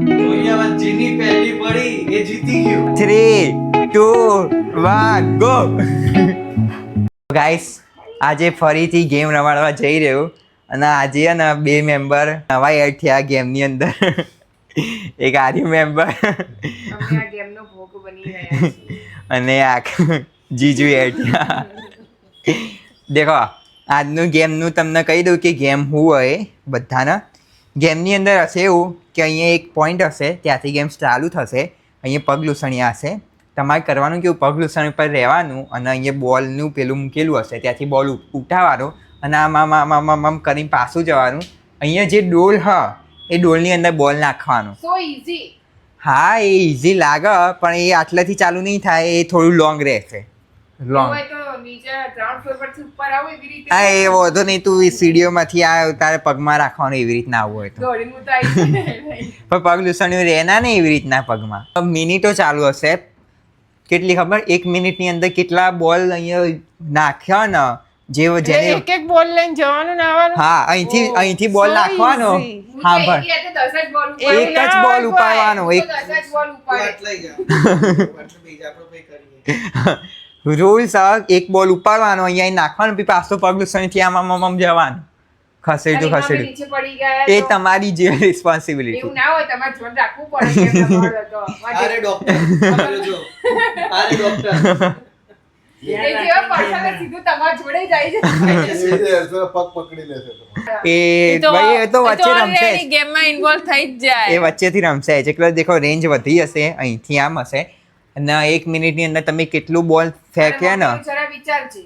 જેની પહેલી પડી એ જીતી ગયો. 3 2 1 ગો. ગાઈસ આજે ફરીથી ગેમ રમાડવા જઈ રહ્યો અને આજે ને 2 મેમ્બર નવા એડ થયા ગેમની અંદર. એક આર્યુ મેમ્બર અમે આ ગેમનો ભોગ બની રહ્યા છીએ. અને આ જીજુ એડ થયા. દેખો આજનું ગેમનું તમને કહી દઉં કે ગેમ શું હોય બધાના. ગેમની અંદર હશે એવું કે અહીંયા એક પોઈન્ટ હશે, ત્યાંથી ગેમ ચાલુ થશે. અહીંયા પગ લૂસણિયા હશે. તમારે કરવાનું કેવું, પગ લૂસણી પર રહેવાનું અને અહીંયા બોલનું પેલું મૂકેલું હશે, ત્યાંથી બોલ ઉઠાવવાનો અને આમ કરીને પાછું જવાનું. અહીંયા જે ડોલ હ એ ડોલની અંદર બોલ નાખવાનો. સો ઈઝી. હા એ ઇઝી લાગે પણ એ આટલાથી ચાલુ નહીં થાય, એ થોડું લોંગ રહેશે. લોંગ હોય તો નીચે ગ્રાઉન્ડ ફ્લોર પરથી ઉપર આવો એવી રીતે. હા એ વધુ નહીં, તું સીડીઓમાંથી આ તારે પગમાં રાખવાનું એવી રીતના આવવું હોય તો. દોડીને હું તો આવી પણ પગ લૂસણ્યું રહેના ને એવી રીતના પગમાં. મિનિટો ચાલુ હશે. કેટલી ખબર, 1 મિનિટની અંદર કેટલા બોલ અહીંયા નાખ્યા ને જેને એક એક બોલ લઈને જવાનું ને આવવાનું. હા અહીંથી બોલ So નાખવાનો. easy. હા ભર એક જ બોલ ઉપાડવાનો. રૂલ્સ એક બોલ ઉપાડવાનો, અહીંયા નાખવાનો, પછી પાછો પગ લૂસણીથી આમ જવાનું. ખસેડું નીચે પડી ગયા એ તો તમારી જે રિસ્પોન્સિબિલિટી. એવું ના હોય, તમારે ધ્યાન રાખવું પડે કે તમારે તો. અરે ડોક્ટર જો અરે ડોક્ટર એ જેવા પડછાને સીધું તમારા જોડે જાય છે. પગ પકડી લેશે તમારે. એ ભાઈ એ તો વચ્ચે રમશે જ. ગેમમાં ઇન્વોલ્વ થઈ જ એ જાય. વચ્ચેથી રમશે જ. એટલે દેખો રેન્જ વધી હશે, અહીંથી આમ હશે અને 1 મિનિટની અંદર તમે કેટલું બોલ ફેંક્યા ને. મમ્મીનું જરા વિચાર છે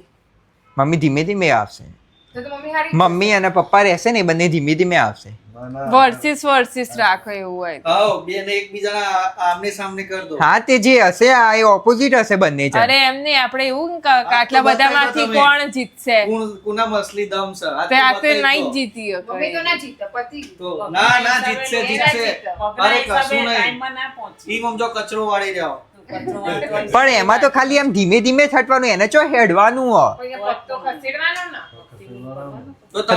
મમ્મી ધીમે ધીમે આવશે. તો મમ્મી હારી મમ્મી અને પપ્પા રહેશે ને એ બંને ધીમે ધીમે આવશે. ના, ના. વર્સિસ રાખો એવું હોય તો. આવો બે ને એકબીજાના આમને સામને કર દો. હા તે જે હશે આ એ ઓપોઝિટ હશે બંને જણ. અરે એમ નહીં, આપણે એવું કે આટલા બધામાંથી કોણ જીતશે. કોના મસલી દમ છે આ તો આ તો બતાવી નહીં દો. જ જીતી હતો. મમ્મી તો ના જીતે પતિ તો ના જીતશે જીતશે. અરે કશું નહીં, ઈ મમજો કચરો વાળી જાઓ. પણ એમાં તો ખાલી આમ ધીમે ધીમે છટવાનું, એને ચો હેડવાનું હો. પત્તો ખસેડવાનો ને.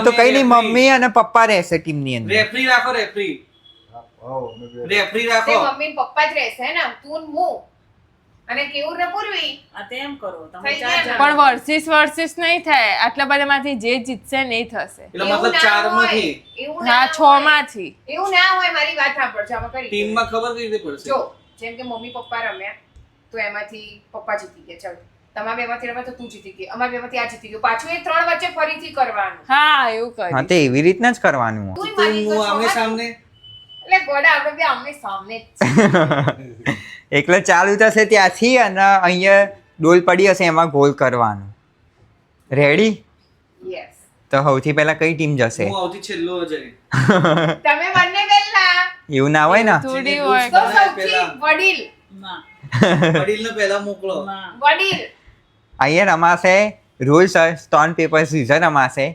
તો કઈ નહીં, મમ્મી અને પપ્પા રહેશે ટીમની અંદર. રેફરી રાખો રેફરી આવો, અમે બે. રેફરી તે રાખો. મમ્મી ને પપ્પા જ રહેશે ને, તું ને હું અને કેવું ને પૂર્વી થઈ ગયા ને. પણ વર્સિસ નહીં થાય. આટલા બધામાંથી જે જીતશે ને એ થશે. એટલે એવું મતલબ ના 4 માંથી હોય, એવું ના હા, હોય. 6 માંથી. એવું ના હોય, મારી વાત સાંભળજો આમાં કરી ટીમમાં ખબર કઈ રીતે પડશે? જો જેમ કે મમ્મી પપ્પા રમ્યા તો એમાંથી પપ્પા જીતી ગયા, ચાલો તમારા બેમાંથી રમ્યા તો તું જીતી ગઈ, અમારા બેમાંથી આ જીતી ગયો, પાછું એ 3 વચ્ચે ફરીથી કરવાનું. હા એવું હા કરી. તે એવી રીતના જ કરવાનું હો. તુંય તું માની તો હું આમને છો, સામને એટલે ગોડા આપણે બે આમને સામને જ છે. એટલે ચાલુ થશે ત્યાંથી અને અહીંયા ડોલ પડી હશે એમાં ગોલ કરવાનું. રેડી? Yes. તો સૌથી પહેલા કઈ ટીમ જશે? હું આવતી છેલ્લો જ તમે બંને પહેલા એવું ના હોય ને. થોડી જેને હોય. તો બનાય સૌથી પહેલા. વડીલ વડીલને પહેલા મોકલો. વડીલ અહીંયા રમાશે રૂલ્સ સ્ટોન પેપર સીઝર રમાશે.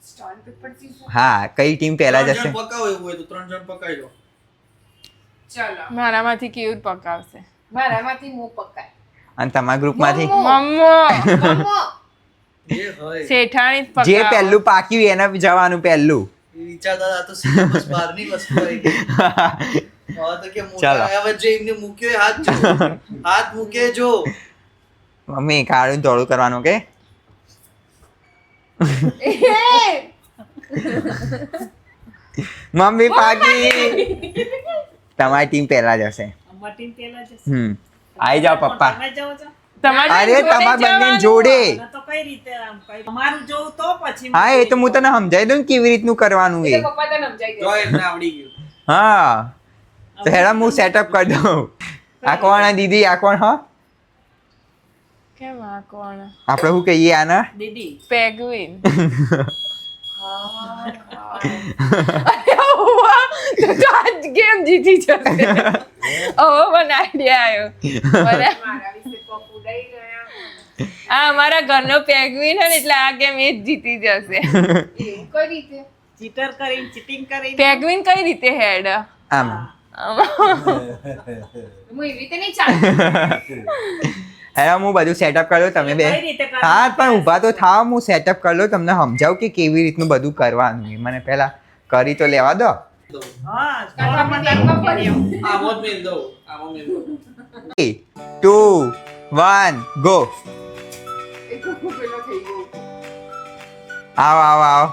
Stone paper scissor. હા કઈ ટીમ પહેલા 3 જશે? જણ પકાવો એવું હોય તો 3 જણ પકાઈ લો. ચલો મારામાંથી કેવું પકાવશે. મારામાંથી હું પકાય. અને તમારા ગ્રુપમાંથી મમ્મો મમ્મો જે હોય શેઠાણી જ જે પકાવે. પહેલું પાક્યું એને જવાનું પહેલું. એ વિચારતા હતા તો સિલેબસ બહારની વસ્તુ આવી ગઈ. હવે તો કે મોટા ચાલો. આવ્યા જે એમને મૂક્યો એ હાથ જો. હાથ મૂકે જો. મમ્મી કાળું ધોળું કરવાનું કે મમ્મી પાકી. તમારી ટીમ પહેલા જશે. આવી જાઓ પપ્પા. તમારી અરે જોડે તમારા બંને જવાનું. જોડે. હા એ તો હું તને સમજાવી દઉં ને કેવી રીતનું કરવાનું એ. એટલે પપ્પા તને સમજાઈ તો ગયું. એમને આવડી ગયું. હા તો હેડા હું સેટઅપ કરી દઉં. આ કોણ આ દીદી? આ કોણ? હા કેમ આ કોણ? આપણે શું કહીએ આના? પેગ્વિન. આજ ગેમ જીતી જશે. હવે મને આઈડિયા આવ્યો. બરાબર. મારા વિશે પપ્પુ ઉડાઈ ગયા. આ અમારા ઘરનો પેગ્વિન છે ને એટલે આ ગેમ એ જ જીતી જશે. એવું કઈ રીતે? ચીટિંગ કરી પેગ્વિન કઈ રીતે હેડ? આમ હું એવી રીતે નહીં ચાલે. હેડા હું બધું સેટઅપ કરી દઉં તમે બે. કઈ રીતે કરવાનું? હા પણ ઊભા તો થાવ, હું સેટઅપ કરી લઉં, તમને સમજાવું કે કેવી રીતનું બધું કરવાનું. મને પહેલા કરી તો લેવા દો. હા કાકા બેંકમાં ફર્યો. આમો જ મેલ દઉં. આમો મેલ દઉં. 3, 2, 1 ગો. એ ખૂબ પેલો થઈ ગયો. આવો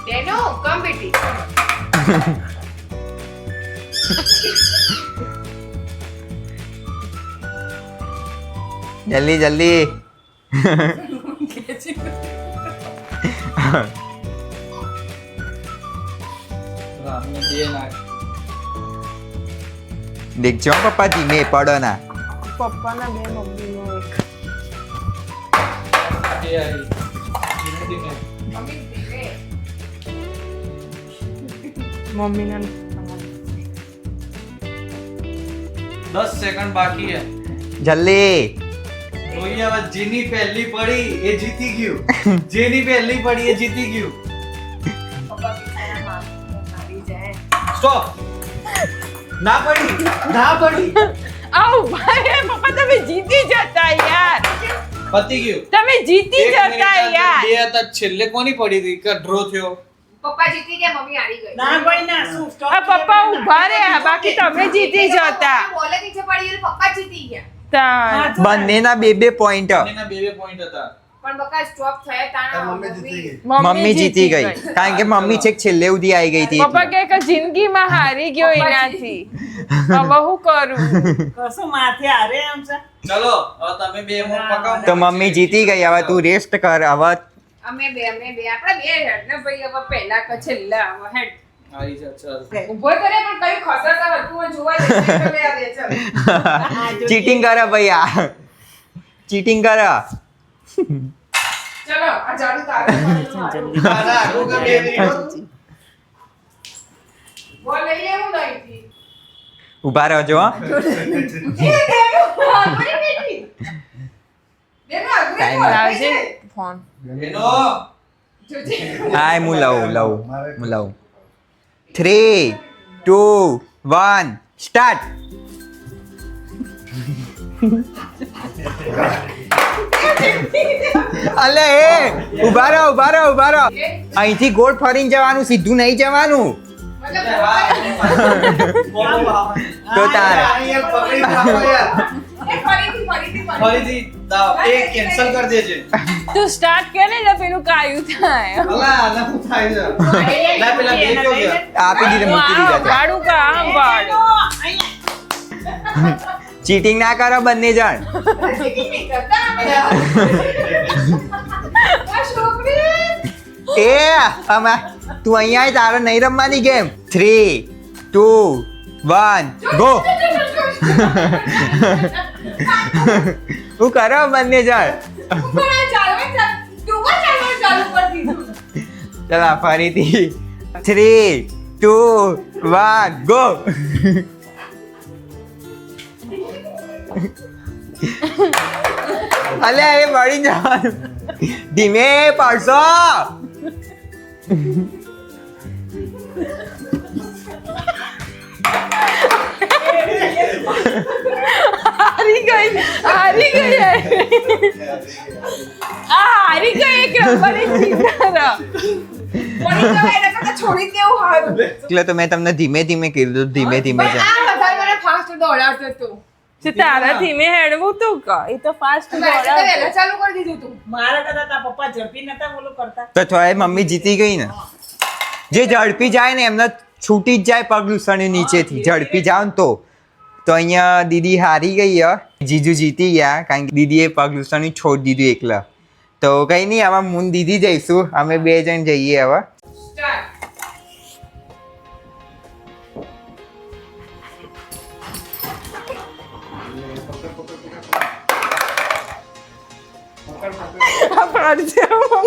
ડેનો કમ બેટી. જલ્દી રામને બે નાખ. દેખજો પપ્પા ધીમે પડો ના. પપ્પાના બે મમ્મીનો એક બે આવી. ધીમે ધીમે. મમ્મી ધીરે. મમ્મીના 10 સેકન્ડ બાકી હે. જલ્દી. જોઈએ હવે જેની પહેલી પડી એ જીતી ગયું. જેની પહેલી પડી એ જીતી ગયું. પપ્પા બિચારા માં આવી જાય. સ્ટોપ. ના પડી. આવ ભાઈ પપ્પા તમે જીતી જતા યાર પતી ગયું. તમે જીતી એક જતા મિનિટ યાર બે હતા છેલ્લે કોની પડી હતી કે ડ્રો થયો. પપ્પા જીતી ગયા, મમ્મી હારી ગઈ. ના ભાઈ ના શું stop આ પપ્પા ઊભા રહ્યા બાકી તમે જીતી જતા બોલે નીચે પડી એટલે પપ્પા જીતી ગયા. તાણ. બંનેના બે પોઈન્ટ. એના બે પોઈન્ટ હતા. પણ બકા સ્ટોપ થયા તાણા મમ્મી જીતી ગઈ. મમ્મી જીતી ગઈ કારણ કે મમ્મી છેક છેલ્લે સુધી આવી ગઈ હતી પપ્પા કે જિંદગીમાં હારી ગયો પપ્પા એનાથી હવે હું કરું કશું માથે હારે એમ છે ચલો હવે તમે બે મોં પકાવો. તો મમ્મી જીતી ગઈ હવે તું રેસ્ટ કર હવે અમે બે આપણે બે હેડ ને ભાઈ હવે પહેલા કે છેલ્લા હવે હેડ આવી જા ચાલ. ઉભો કરે પણ કયું ખસરતા હતું અને જોવા દે લે આ દે ચાલ. ચીટિંગ કરે ભૈયા ચીટિંગ કરે ચલો આ જાડુ તારે દાદા આગળ કે બે મિનિટ. બોલ લઈ લેવું નહીં થી ઊભા રહેજો હો. Time લાવજે ફોન એનો હાય હું લઉં 3, 2, 1 સ્ટાર્ટ. અલે એ ઊભા રહો અહીંથી ગોળ ફરીને જવાનું સીધું નહીં જવાનું તો તાર ફરીથી દાવ એક કેન્સલ કરી દેજે. તું સ્ટાર્ટ કરે ને પેલું કાયું થાય અલા આના શું થાય છે? લા પેલા બે કયો ગયા? આપી દીધે મૂકી દીધા વાળું કામ વાળું ચીટિંગ ના કરો બંને જણ એ આમાં તું અહીંયા આય તારે નહીં રમવાની ગેમ 3, 2, 1 ગો. હું કરો બંને જણ ચલા ફરીથી 3, 2, 1 ગો. અલે એ મળી જવાનું ધીમે પડશો હારી ગઈ હારી ગઈ એક નંબરે જીતનારા છોડી દેવું હારું એટલે તો મેં તમને ધીમે ધીમે કીધું ધીમે ધીમે આ વધારે મને ફાસ્ટ દોડાવતો હતો છે તારા ધીમે હેડવું તું ક એ તો ફાસ્ટ વહેલા ચાલુ કરી દીધું તું મારા કરતા તારા પપ્પા ઝડપી નતા બોલું કરતા તો થોડી મમ્મી જીતી ગઈ ને જે ઝડપી જાય ને એમને છૂટી જ જાય પગ લૂસણી નીચેથી ઝડપી જાવ ને તો અહીંયા દીદી હારી ગઈ જીજુ જીતી ગયા કારણ કે દીદીએ પગ લૂસણી છોડી દીધું એકલા તો કઈ નહીં હવે હું દીદી જઈશું અમે બે જણ જઈએ હવે સ્ટાર્ટ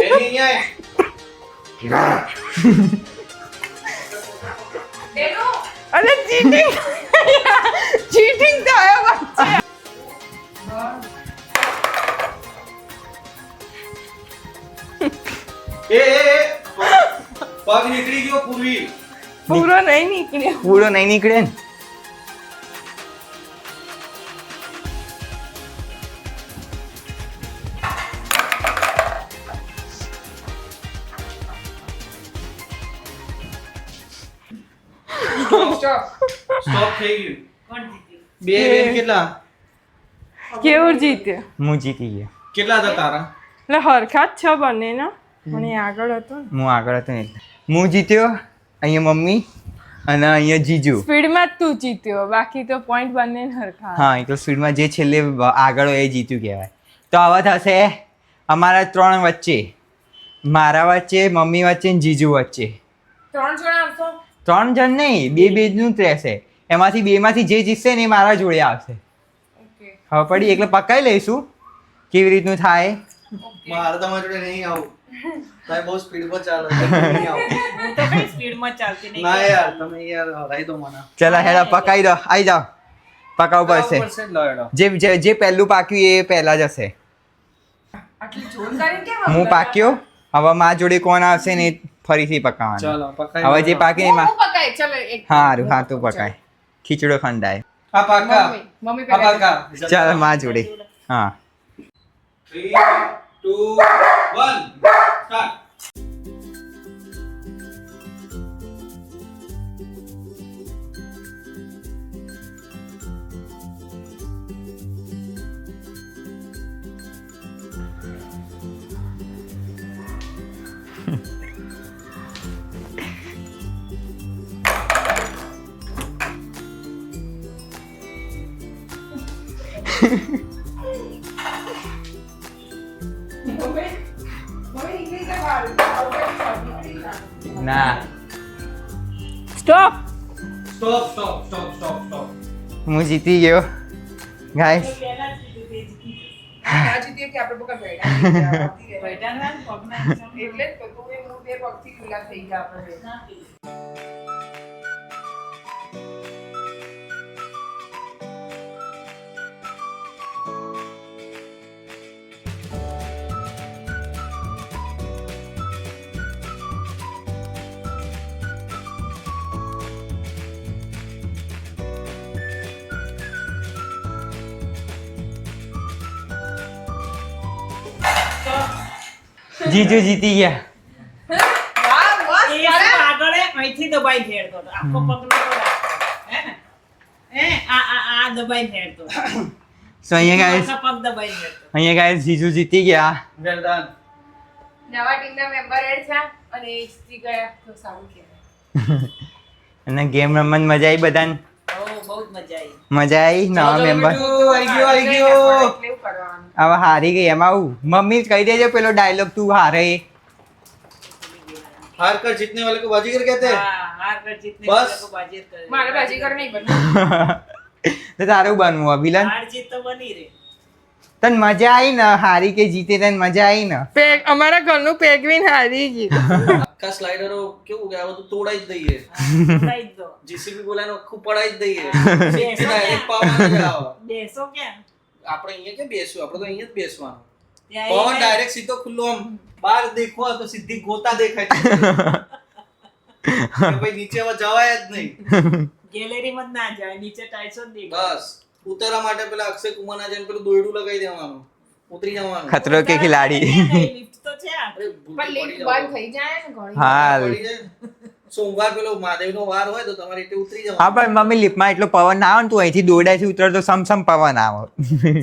એની ન્યાય. દેનો અરે ચીટિંગ થયો વચ્ચે પગ નીકળી ગયો પૂર્વી. પૂરો નહીં નીકળ્યો પૂરો નહીં નીકળે ને સ્ટોપ થઈ ગયું. કોણ જીત્યું? બે બેન કેટલા કેવું જીત્યો હું જીતી ગયો. કેટલા હતા તારા? એટલે હરખા જ છે બંનેના પણ એ આગળ હતો ને હું આગળ હતો ને એટલે. હું જીત્યો, અહીંયા મમ્મી અને અહીંયા જીજુ. સ્પીડમાં જ તું જીત્યો બાકી તો પોઈન્ટ બંને હરખા હા એ તો સ્પીડમાં જે છેલ્લે આગળ હોય એ જીત્યું કહેવાય. તો આવા થશે અમારા 3 વચ્ચે, મારા વચ્ચે, મમ્મી વચ્ચે ને જીજુ વચ્ચે. 3 જણા આવશો 3 જણ નહીં, 2-2 જ રહેશે. એમાંથી 2માંથી જે જીતશે ને એ મારા જોડે આવશે. ઓકે હવે પડી એટલે પકાઈ લઈશું કેવી રીતનું થાય. મારે તમારી જોડે નહીં આવું. તમે બહુ સ્પીડ પર ચાલો છો. નહીં આવું. હું તો કઈ સ્પીડમાં ચાલતી નહીં. ના યાર તમે યાર હરાઈ દો મને. ચલો હેડા પકાઈ દો, આવી જાઓ. પકાવવું પડશે. બરાબર છે, લો હેડો. જે પહેલું પાક્યું એ પહેલા જશે. આટલી જોર કરીને કેમ હું પાક્યો, હવે મારા જોડે કોણ આવશે ને એ ફરીથી પકાવવાનું. ચાલો પકાઈ હવે જે દો. પાકે હું એમાં પકાય ચલો એક હારું હા તું પકાય. ખીચડો ખંડાય. હા પાકા. મમ્મી હા પહેલા પાકા. ચાલ મારા જોડે. હા 3 2 1 સ્ટાર્ટ. મમ્મી નીકળી જા બહાર ના stop stop stop stop stop stop. હું જીતી ગયો ગાઈસ. પહેલા જ જીત્યું, તે જીતી જશે. આ જીતીએ કે આપણે પકા બેઠા બેઠાના ને પગના એટલે જ તો તું એ હું 2 પગથી ગુલાબ થઈ ગયા આપણે ના. જીજુ જીતી ગયા. વાહ વાહ એ શું આગળ હે? અહીંથી દબાઈ ફેરતો હતો. આખો પગ નતો રાખતો. હે ને? આ દબાઈ ફેરતો હતો. સો અહીંયા ગાઈસ, આખા પગ દબાઈ ફેરતો. અહીંયા ગાઈસ જીજુ જીતી ગયા. Well done. નવા ટીમના મેમ્બર એડ થયા અને એ જીતી ગયા તો સારું કહેવાય અને ગેમ રમવાની મજા આવી બધાને. બહુ જ મજા આવી. મજા આવી નવા મેમ્બર. આઈ ગયો આઈ ગયો. એટલે એવું કરવાનું હવે હારી ગઈ એમાં આવું. મમ્મી કહી દેજો પેલો ડાયલોગ તું હારે. हार कर जीतने वाले को बाजीगर कहते हैं. હા, હાર કર જીતને બસ. વાલે કો બાજીર કરે. મારે બાજીગર નહીં બનવું તો તારું બનવું આ વિલન. હાર જીત તો બની રહે. તને મજા આવી ને હારી કે જીતે તને મજા આવી ને. અમારા ઘરનું પેગવીન હારી ગયું આખા સ્લાઇડરો કેવું કે આ બધું તોડાઈ જ દઈએ. ઉડાઈ જ દો. જીસીબી બોલાનો આખું પડાઈ જ દઈએ. બેસો ડાયરેક્ટ ક્યાં? પવન જ આવે. બેસો ક્યાં? આપણે અહીંયા કે બેસવું, આપણે તો અહીંયા જ બેસવાનું. ત્યાં પવન એ ડાયરેક્ટ સીધો ખુલ્લો આમ બહાર દેખો તો સીધી ગોતા દેખાય છે. કે ભાઈ નીચે હવે જવાય જ નહીં. ગેલેરીમાં જ ના જાય, નીચે ટાઈલ્સો જ દેખાય. બસ ઉતરવા માટે પેલા અક્ષય કુમારના જેમ પેલું દોરડું લગાવી દેવાનું, ઉતરી જવાનું. ખતરો કે ખિલાડી. લિફ્ટ તો છે આ. અરે ભૂલ પણ તો લિફ્ટ પડી બંધ જાવ. થઈ જાય ને ઘણી હા પડી જાય. સોમવાર પેલો મહાદેવનો વાર હોય તો તમારે એટલે ઉતરી હા જવાનું. પણ મમ્મી લિફ્ટમાં એટલો પવન ના આવે ને તું અહીંથી દોરડાથી ઉતરતો સમસમ પવન આવે.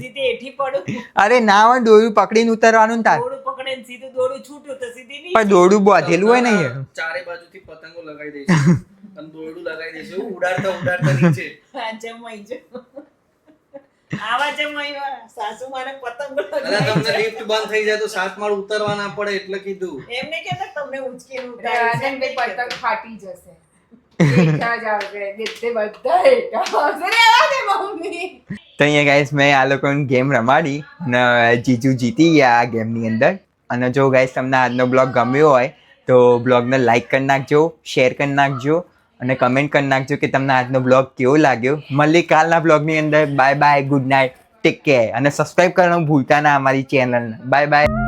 સીધી એઠી પડું, અરે ના આવે ને દોરડું પકડીને ઉતરવાનું ને તાર. દોડું પકડે ને સીધું દોડું છૂટ્યું તો સીધી નહીં. પણ દોરડું બાંધેલું હોય ને યાર. ચારે બાજુથી પતંગો લગાવી દઈશું અને દોરડું લગાવી દઈશું. એવું ઉડાડતા ઉડાડતા નીચે. આ જમાઈ જો. આવા જમાઈ વાળા. સાસુ મારે પતંગ અને તમને લિફ્ટ બંધ થઈ જાય તો 7 માળ ઉતરવા ના પડે એટલે કીધું. એમને કહેતા તમને ઉચકીને રાજનભાઈ ઉતારી પતંગ ફાટી જશે હેઠા જ આવશે તે બધા હેઠા આવશે રહેવા દે મમ્મી તો અહીંયા ગાઈસ મેં આ લોકોને ગેમ રમાડી અને જીજુ જીતી ગયા આ ગેમની અંદર. અને જો ગાઈસ તમને આજનો બ્લોગ ગમ્યો હોય તો બ્લોગને લાઈક કરી નાખજો, શેર કરી નાખજો અને કમેન્ટ કરી નાખજો કે તમને આજનો બ્લોગ કેવો લાગ્યો. મળીએ કાલના બ્લોગની અંદર. Bye bye, good night, take care અને સબસ્ક્રાઈબ કરવાનું ભૂલતા ના અમારી ચેનલને. Bye bye.